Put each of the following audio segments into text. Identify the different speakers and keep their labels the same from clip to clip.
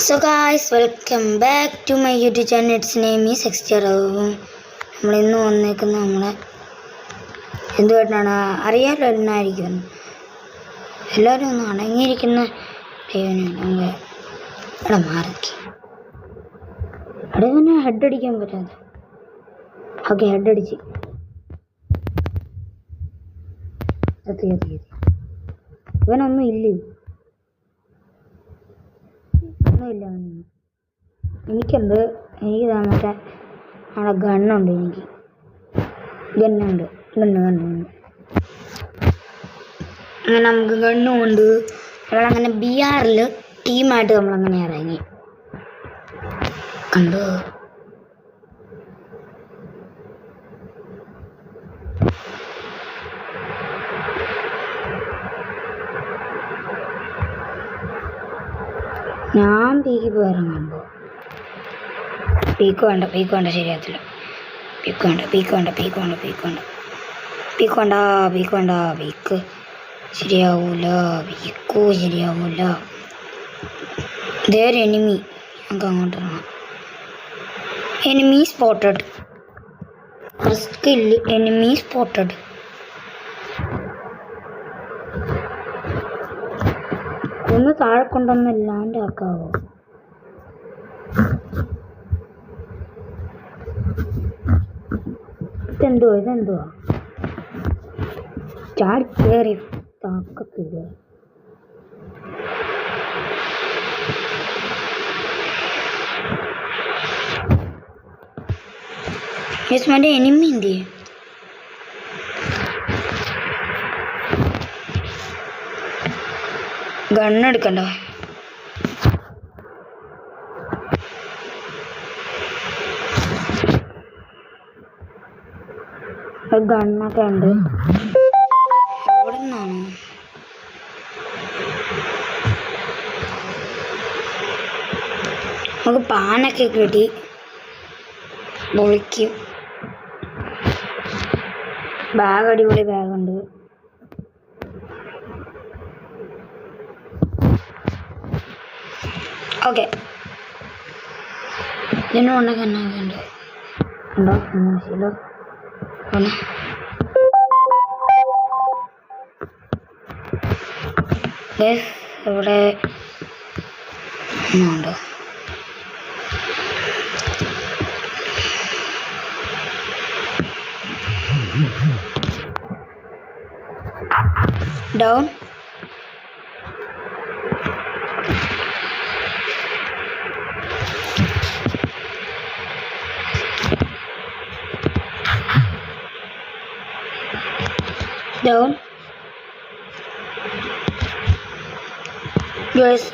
Speaker 1: So guys, welcome back to my YouTube channel. Its name is XTRO. നമ്മളിന്ന് വന്നേക്കുന്ന നമ്മളെ എന്തുകൊണ്ടാണ് അറിയാലോ എന്നായിരിക്കും എല്ലാവരും ഒന്ന് അടങ്ങിയിരിക്കുന്ന ഇവിടെ മാറിക്ക് അവിടെ തന്നെ ഹെഡ് അടിക്കാൻ പറ്റാതെ ഓക്കെ ഹെഡ് അടിച്ച് ഇവനൊന്നും ഇല്ലേ ഒന്നുമില്ല എനിക്ക് മറ്റേ അവിടെ ഗണ്ണുണ്ട് എനിക്ക് ഗണ്ണുണ്ട് അങ്ങനെ നമുക്ക് ഗണ്ണുമുണ്ട് നമ്മളങ്ങനെ BR ടീമായിട്ട് നമ്മളങ്ങനെ ഇറങ്ങി കണ്ടോ ഞാൻ പീക്ക് പോയി ഇറങ്ങുമ്പോൾ പീക്ക് വേണ്ട ശരിയാകത്തില്ല പീക്ക് ശരിയാവൂല ഇതൊരു എനിമി നമുക്ക് അങ്ങോട്ട് ഇറങ്ങാം എനിമി സ്പോട്ടഡ് എനിമി സ്പോട്ടഡ് ഒന്ന് താഴെ കൊണ്ടൊന്ന് ലാൻഡ് ആക്കാവോ ഇതെന്തുവാ ചാടി കയറി താക്കത്തില്ല മറ്റേ എനിമി എന്ത് ചെയ്യും ഗണ്ണെടുക്കണ്ട ഗണ്ണൊക്കെ ഉണ്ട് എവിടെ നിന്നാണ് നമുക്ക് പാനൊക്കെ കിട്ടി പൊളിക്കും അടിപൊളി ബാഗുണ്ട് ഓക്കെ ഇതിനുണ്ടെങ്കിൽ എന്നാ ഉണ്ടോ ശരിയല്ലോ ഇവിടെ ഉണ്ടോ ഡൗൺ ഡൗൺ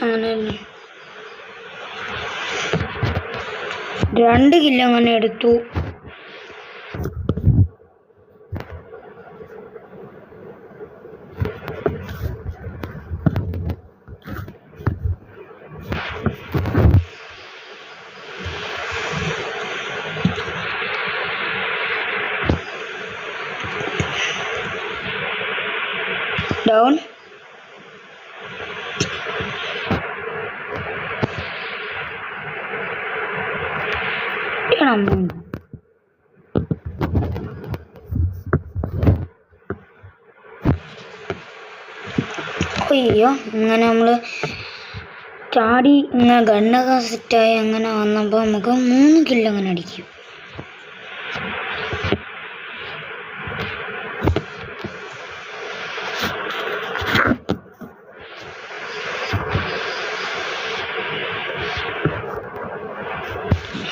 Speaker 1: അങ്ങനെ 2 കിലോ അങ്ങനെ എടുത്തു ഡൗൺ അയ്യോ അങ്ങനെ നമ്മൾ ചാടി ഇങ്ങനെ ഗണ്ണൊക്കെ സെറ്റായി അങ്ങനെ വന്നപ്പോൾ നമുക്ക് 3 കിലോ അങ്ങനെ അടിക്കും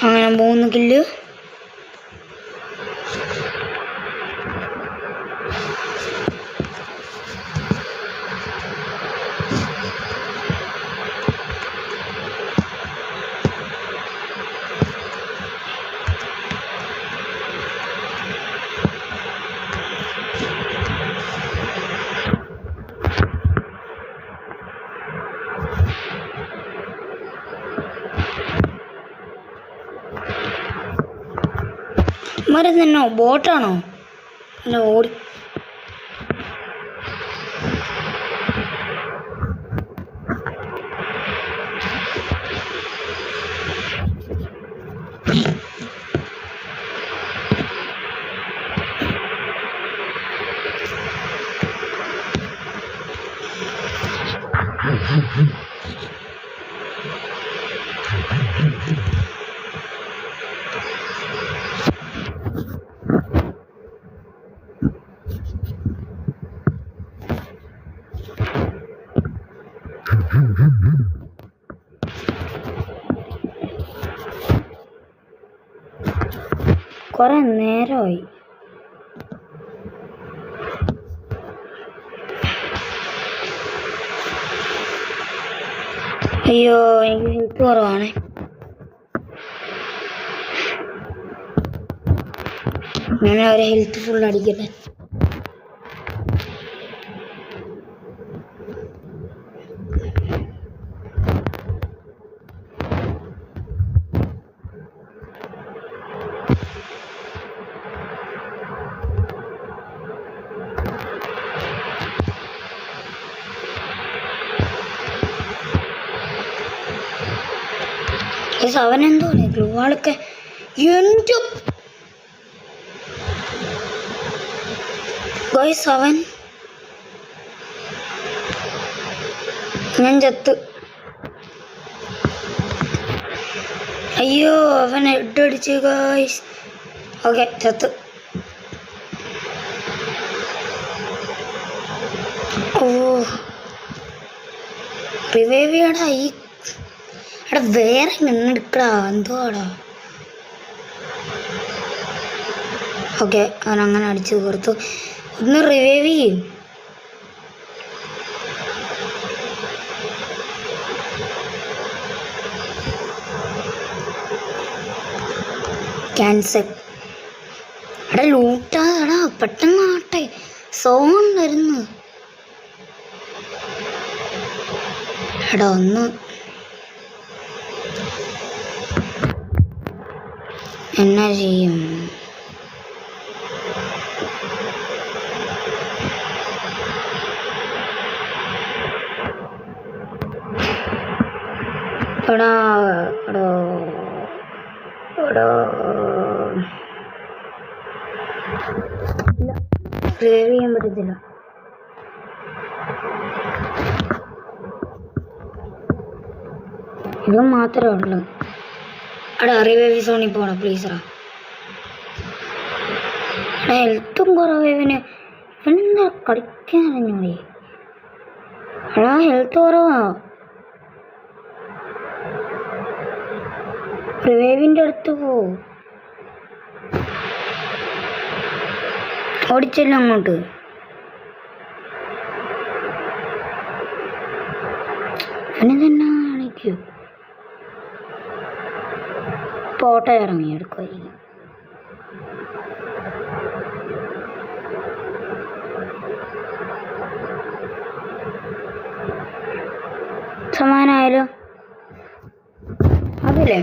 Speaker 1: അങ്ങനെ 3 കില്ല് മരുന്നോ ബോട്ടാണോ അല്ല ഓടി കുറെ നേരമായി. അയ്യോ എനിക്ക് ഹെൽത്ത് കുറവാണ്. ഞാൻ അവരെ ഹെൽത്ത് ഫുൾ അടിക്കട്ടെ. അവനെന്തോ ഗ്ലൂ വാളൊക്കെ എൻ്റെ ഗോയ്സ് അവൻ ഞാൻ ചത്ത്. അയ്യോ അവൻ ഹെഡടിച്ചു ഗോയ്സ്. ഓക്കെ ചത്ത്. ഓ റിവൈവ് ചെയ്യടാ. എടാ വേറെ നിന്നെടുക്കടാ എന്തുവാടാ. ഓക്കെ അവനങ്ങനെ അടിച്ചു കൊടുത്തു. ഒന്ന് റിവൈവ് ചെയ്യും. ക്യാൻസൽ. എടാ ലൂട്ടാടാ പെട്ടെന്ന് ആട്ടെ. സോൺ വരുന്നു. എടാ ഒന്ന് എന്നാ ചെയ്യും. എടാ എടോ എടോ ഇല്ല റിവൈവ് ചെയ്യാൻ പറ്റത്തില്ല. ഇത് മാത്രമേ ഉള്ളൂ. എടാ റിവൈവ് സോണിൽ പോടാ പ്ലീസറാ. എടാ ഹെൽത്തും കുറവ് ഇവന്. ഇവനെന്താ കളിക്കാനറിഞ്ഞൂടെ. എടാ ഹെൽത്ത് കുറവാ. റിവൈവിൻ്റെ അടുത്ത് പോവും. ഓടിച്ചല്ലോ അങ്ങോട്ട്. ഇവനിതെന്നാ കാണിക്കൂ. ഫോട്ടോ ഇറങ്ങി എടുക്കുമായിരിക്കും. സമാനായാലോ അതല്ലേ.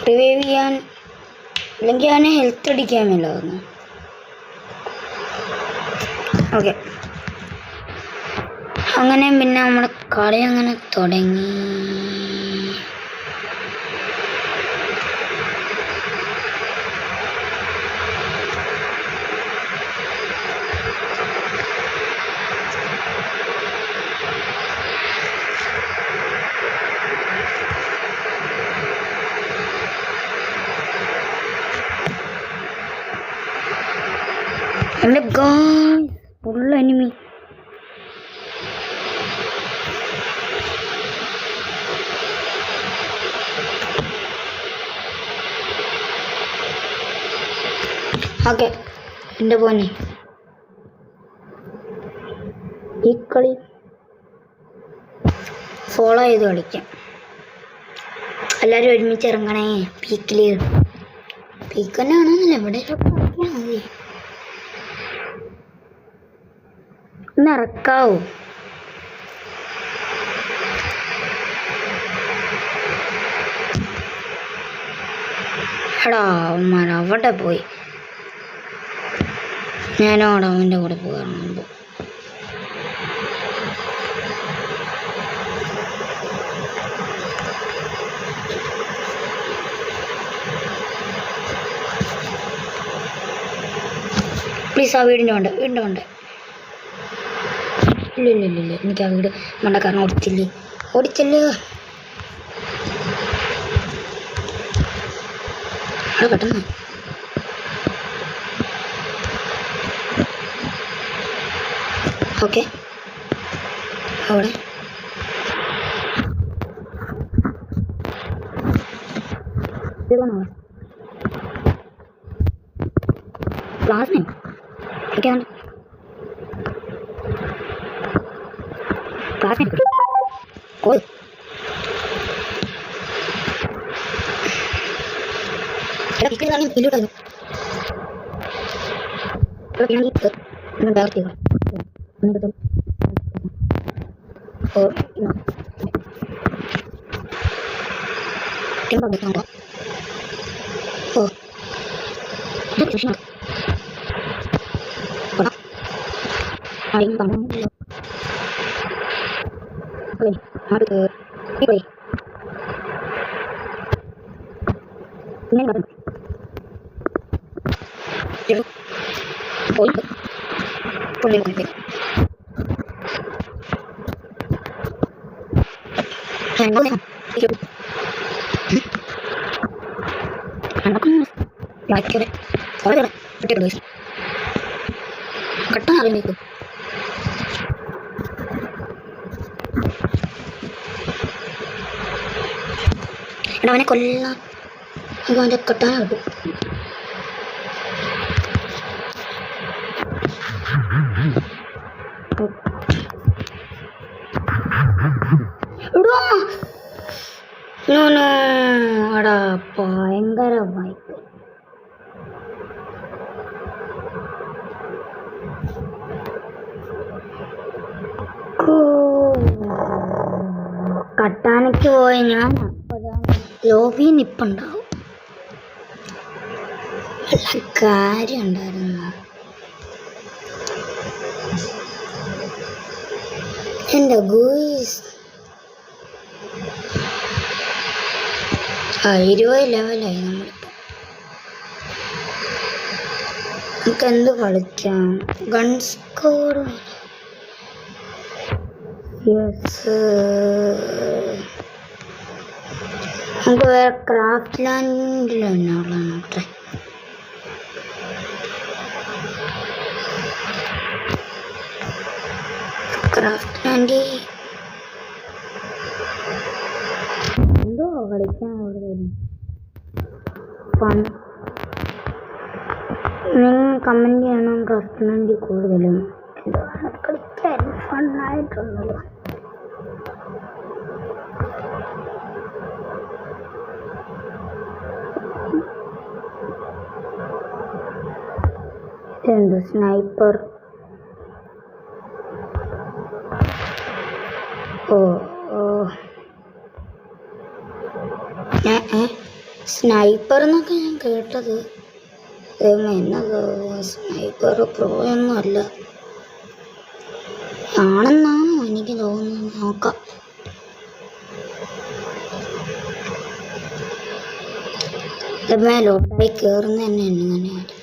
Speaker 1: റിവൈവ് ചെയ്യാൻ അല്ലെങ്കിൽ അവനെ ഹെൽത്ത് അടിക്കാമല്ലോ. ഓക്കെ അങ്ങനെ പിന്നെ നമ്മുടെ കളി അങ്ങനെ തുടങ്ങി. എൻ്റെ ഗോഡ് ഫുൾ എനിമി. ഓക്കെ എൻ്റെ പോനെ ഈ കളി ഫോളോ ചെയ്ത് കളിക്കാം. എല്ലാവരും ഒരുമിച്ച് ഇറങ്ങണേ. പീക്ക് തന്നെ ആണെന്നില്ല ഇവിടെ കളിക്കാൻ മതി. ഒന്ന് ഇറക്കാവോ. എടാ അവന്മാർ അവിടെ പോയി. ഞാനും അവിടെ അവൻ്റെ കൂടെ പോകാറുണ്ട്. പ്ലീസ് ആ വീടിൻ്റെ ഉണ്ട് ഇല്ല എനിക്ക് ആ വീട് മണ്ടക്കാരൻ ഓടിച്ചല്ലേ പെട്ടെന്ന്. ഓക്കെ അവിടെ എന്തുവാണോ പ്ലാസ്മയോ ഒക്കെയാണ് പ്ലാസ്മ ഓ പിന്നോട്ടായിരുന്നു കട്ടൻ അറിയിക്കും എടാ അവനെ കൊല്ലാം അവൻ്റെ കട്ടാന കിട്ടും എടാ ഭയങ്കര വായ്പ കട്ടാനയ്ക്ക് പോയ ഞാൻ അപ്പതാണ് ലോബി നിപ്പുണ്ടാവും വല്ല കാര്യം ഉണ്ടായിരുന്നു എൻ്റെ ഗൂസ് 20 ലെവലായി നമ്മളിപ്പോൾ നമുക്ക് എന്ത് കളിക്കാം ഗൺ സ്കോർ യെസ് നമുക്ക് വേറെ ക്രാഫ്റ്റ് ലാൻഡിൽ നോട്ടെ ക്രാഫ്റ്റ് ലാൻഡിൽ എന്തോ കളിക്കാൻ ഫൺ നിങ്ങൾ കമൻറ്റ് ചെയ്യണം ക്രാഫ്റ്റ് ലാൻഡിൽ കൂടുതലും എന്തോ കളിക്കാൻ ഫണ്ണായിട്ടുണ്ടല്ലോ എന്ത് സ്നൈപ്പർ ഓ സ്നൈപ്പർ എന്നൊക്കെ ഞാൻ കേട്ടത് എന്നത് സ്നൈപ്പർ പ്രോ ഒന്നും അല്ല ആണെന്നാണോ എനിക്ക് തോന്നുന്നത് നോക്കാം മേലോട്ടായി കയറുന്ന തന്നെ എങ്ങനെയായിരിക്കും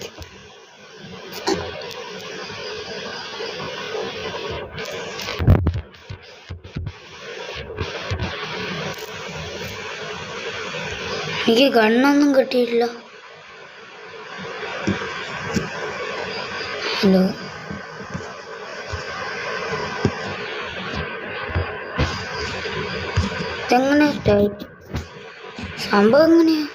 Speaker 1: എനിക്ക് ഗണ്ണൊന്നും കിട്ടിയില്ല ഹലോ ഇതെങ്ങനെ ടൈറ്റ് സംഭവം എങ്ങനെയാ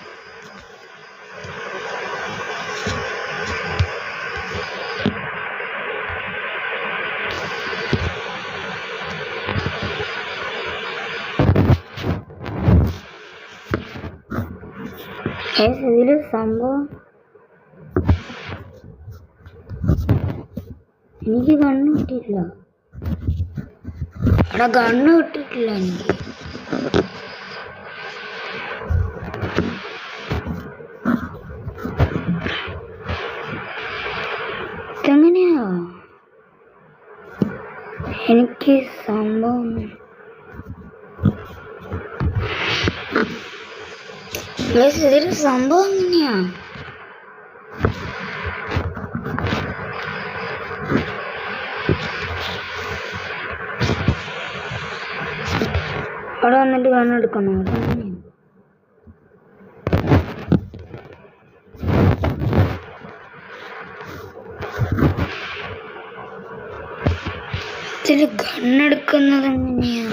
Speaker 1: ഇതില് സംഭവം എനിക്ക് ഗണ്ണ് കിട്ടിയില്ല അവിടെ ഗണ്ണ് കിട്ടിയിട്ടില്ല എനിക്ക് ഇതെങ്ങനെയാ എനിക്ക് സംഭവം ഇതിൽ സംഭവം എങ്ങനെയാ അവിടെ വന്നിട്ട് കണ്ണെടുക്കണോ ഇതിൽ കണ്ണെടുക്കുന്നത് എങ്ങനെയാ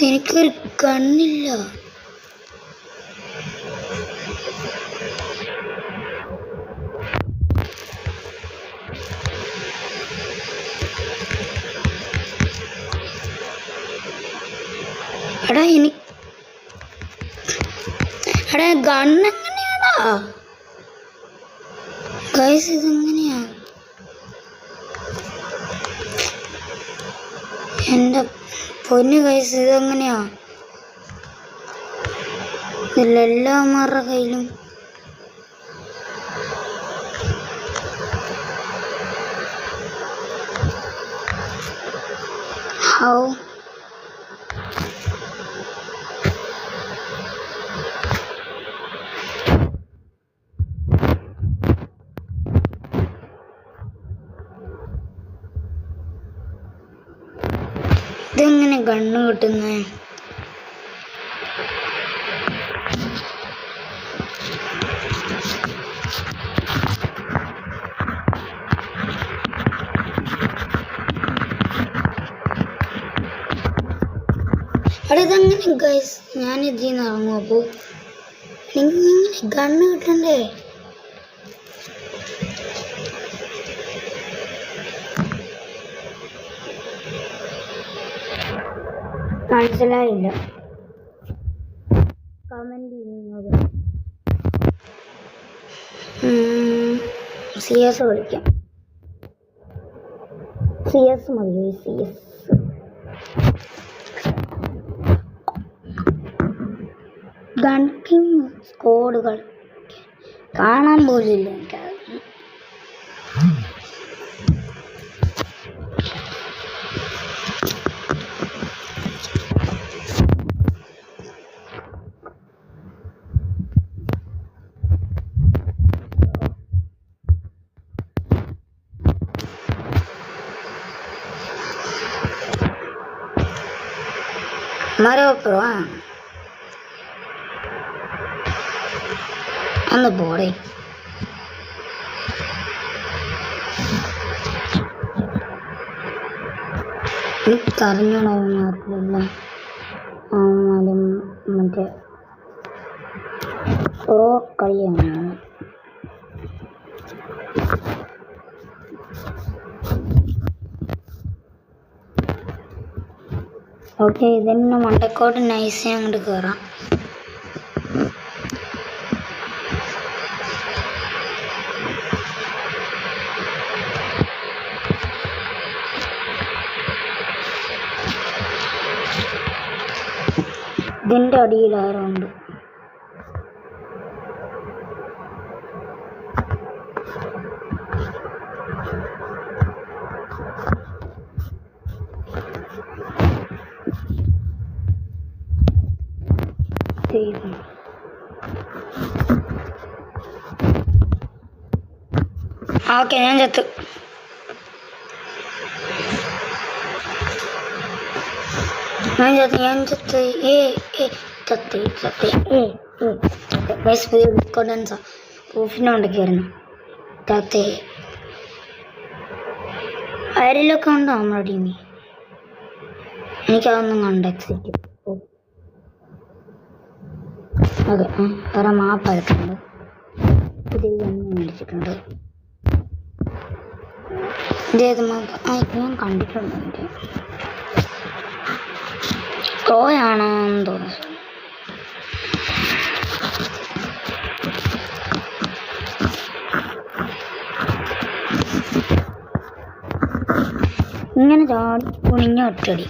Speaker 1: എനിക്കൊരു കണ്ണില്ല. എടാ എടാ ഗണ്ണെങ്ങനെയാടാ ഗൈസ്? ഇതെങ്ങനെയാ? എൻ്റെ പൊന്നു ഗൈസ്, ഇതെങ്ങനെയാ? ഇതിലെല്ലാമാരുടെ കയ്യിലും ഹൗ ഇതെങ്ങനെ ഗണ്ണ് കിട്ടുന്നേ? അവിടെ ഇതെങ്ങനെ ഗൈസ്? ഞാൻ ഇതിൽ നിന്ന് ഇറങ്ങും. അപ്പോൾ ഇങ്ങനെ ഗണ്ണ് കിട്ടണ്ടേ? മനസ്സിലായില്ല. കമന്റ് ചെയ്യുന്നത് CS വിളിക്കാം. CS മതി. CS ഗൺകിങ് സ്കോഡുകൾ കാണാൻ പോലില്ല എനിക്കത്. മരപ്പുറ ഒന്ന് പോടെ. എനിക്കറിഞ്ഞോളാവുന്ന ആരും മറ്റേ പ്രോ കളിയാണ്. ഓക്കെ, ഇതിന് മണ്ടക്കോട്ട് നൈസ് അങ്ങോട്ട് കയറാം. ഇതിൻ്റെ അടിയിൽ ആരുണ്ട്? ഓക്കെ, ഞാൻ ചത്തു. ഞാൻ ചത്ത്. ഡിസ്കോർഡൻസാ പ്രൂഫിനെ ഉണ്ടാക്കിയായിരുന്നു. തത്തേ ആരിലൊക്കെ ഉണ്ടോ നമ്മുടെ ടീമിൽ? എനിക്കതൊന്നും കണ്ട എക്സിറ്റ്. ഓക്കെ, വേറെ മാപ്പ് എടുക്കുന്നുണ്ട്. പുതിയ മേടിച്ചിട്ടുണ്ട്. ഇതേത് മാപ്പ്? ഞാൻ കണ്ടിട്ടുണ്ട്. എൻ്റെ പ്രോയാണെന്ന് തോന്നുന്നു. ഇങ്ങനെ ചാടി കുണിഞ്ഞ ഒറ്റടി.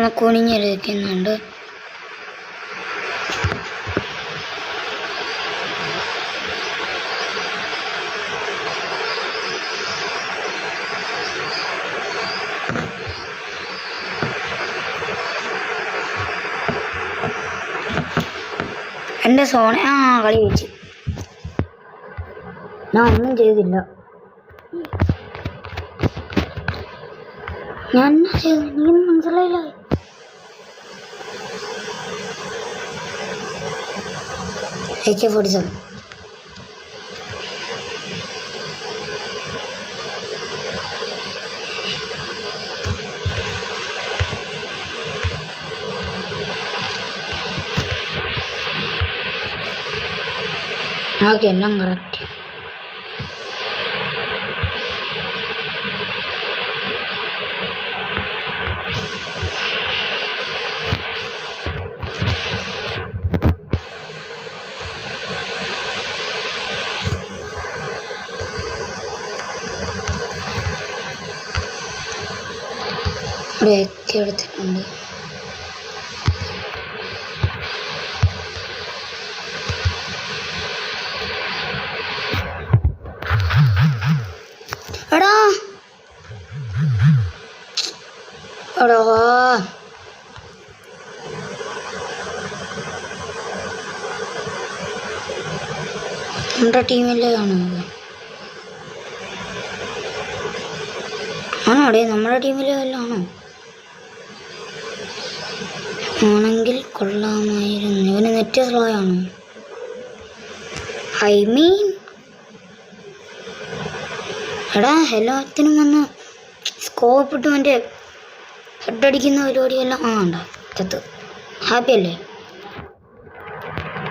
Speaker 1: ഒന്ന് കുനിഞ്ഞിരിക്കുന്നുണ്ട്. എൻ്റെ സോണ കളി വെച്ച് ഞാൻ ഒന്നും ചെയ്തില്ല. ഞാൻ എന്നാ ചെയ്തു എനിക്കൊന്നും മനസ്സിലായില്ല. AK-47 ഓക്കെ എല്ലാം കറക്റ്റ്. ബ്രേക്ക് എടുത്തിട്ടുണ്ട്. എടാ എടാ നമ്മുടെ ടീമിലെ കാണുന്നത് ആണോ? അടേ നമ്മുടെ ടീമിലെ വല്ലതാണോ? ആണെങ്കിൽ കൊള്ളാമായിരുന്നു. ഇവന് നെറ്റ് സ്ലോ ആണോ? ഐ മീൻ എടാ എല്ലാത്തിനും വന്ന് സ്കോപ്പ് ഇട്ട് മറ്റേ ഹെഡടിക്കുന്ന പരിപാടിയെല്ലാം ഉണ്ടോ? ചത്ത്. ഹാപ്പി അല്ലേ?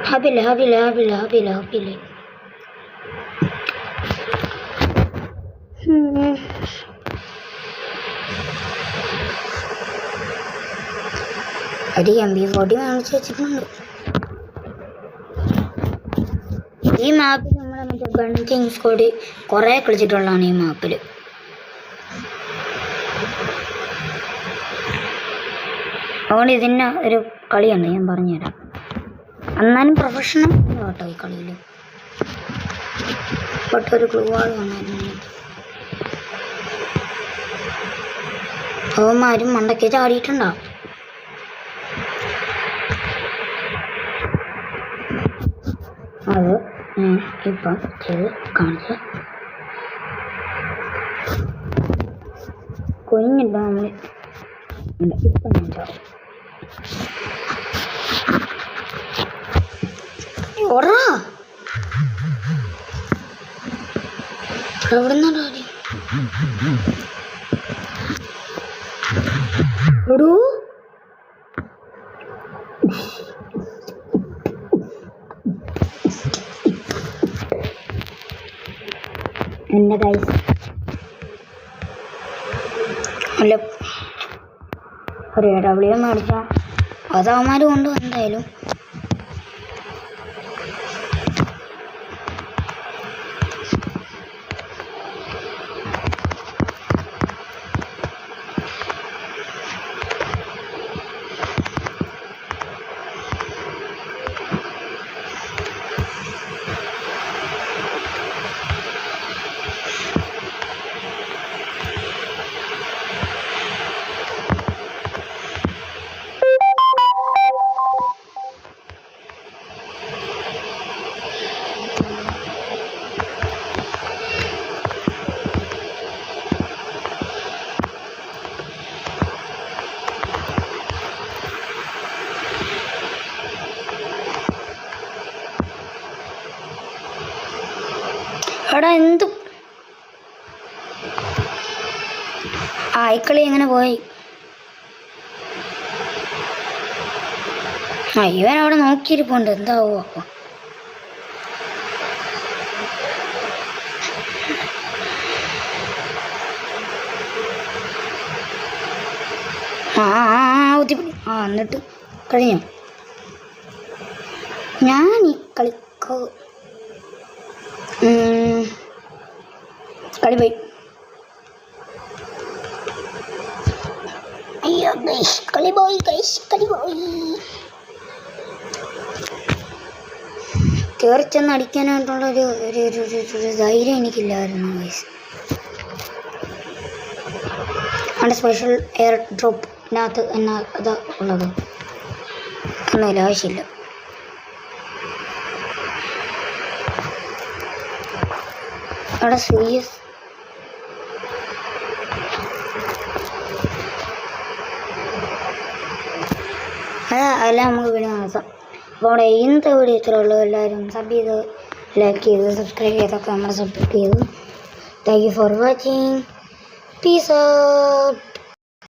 Speaker 1: ഹാപ്പിയല്ലേ? ഹാപ്പിയല്ലേ? ഹാപ്പിയല്ലേ? ഹാപ്പിയല്ലേ? ഹാപ്പിയല്ലേ? ഒരു MP40 വാങ്ങിച്ച് വെച്ചിട്ടുണ്ട്. ഈ മാപ്പിൽ നമ്മളെ മറ്റേ ഗൺ കിങ്സ് കൂടി കുറേ കളിച്ചിട്ടുള്ളതാണ് ഈ മാപ്പിൽ. അതുകൊണ്ട് ഇതിന് ഒരു കളിയുണ്ട്, ഞാൻ പറഞ്ഞുതരാം. എന്നാലും പ്രൊഫഷണൽ കേട്ടോ ഈ കളിയിൽ. ബട്ട് ഒരു ക്ലൂവാൾ വന്നായിരുന്നു. അവന്മാരും മണ്ടയ്ക്ക് ചാടിയിട്ടുണ്ടാവും. അത് ഞാൻ ഇപ്പം ചെയ്ത് കാണിച്ച് കുഞ്ഞിട്ട് നമ്മൾ ഇപ്പം ഞാൻ ചാവും. ഓടാ എവിടെ നിന്നാ എടൂ എൻ്റെ ഗൈസ് അല്ല ഒരു AW മേടിച്ചാൽ അത് അവന്മാർ കൊണ്ടു എന്തായാലും. എടാ എന്തു ആയിക്കളി എങ്ങനെ പോയി? ഇവൻ അവിടെ നോക്കിയിരിപ്പുണ്ട്, എന്താവോ അപ്പോൾ. ഊത്തിപ്പിടി എന്നിട്ട് കഴിഞ്ഞോ? ഞാൻ ഈ കളിക്കോ കളി പോയി. അയ്യോ കയറി ചെന്ന് അടിക്കാനായിട്ടുള്ള ഒരു ധൈര്യം എനിക്കില്ലായിരുന്നു ഗൈസ്. അവിടെ സ്പെഷ്യൽ എയർ ഡ്രോപ്പിനകത്ത് എന്നാ അതാ ഉള്ളത്, ഒന്നുമില്ല, ആവശ്യമില്ല. അവിടെ സീരിയസ് അതെല്ലാം നമുക്ക് വീഡിയോ നടത്താം. അപ്പോൾ അവിടെ ഇന്നത്തെ വീഡിയോ ഇത്രയുള്ളൂ. എല്ലാവരും സബ് ചെയ്ത് ലൈക്ക് ചെയ്ത് സബ്സ്ക്രൈബ് ചെയ്തൊക്കെ നമ്മളെ സപ്പോർട്ട് ചെയ്തു. Thank you for watching. Peace out.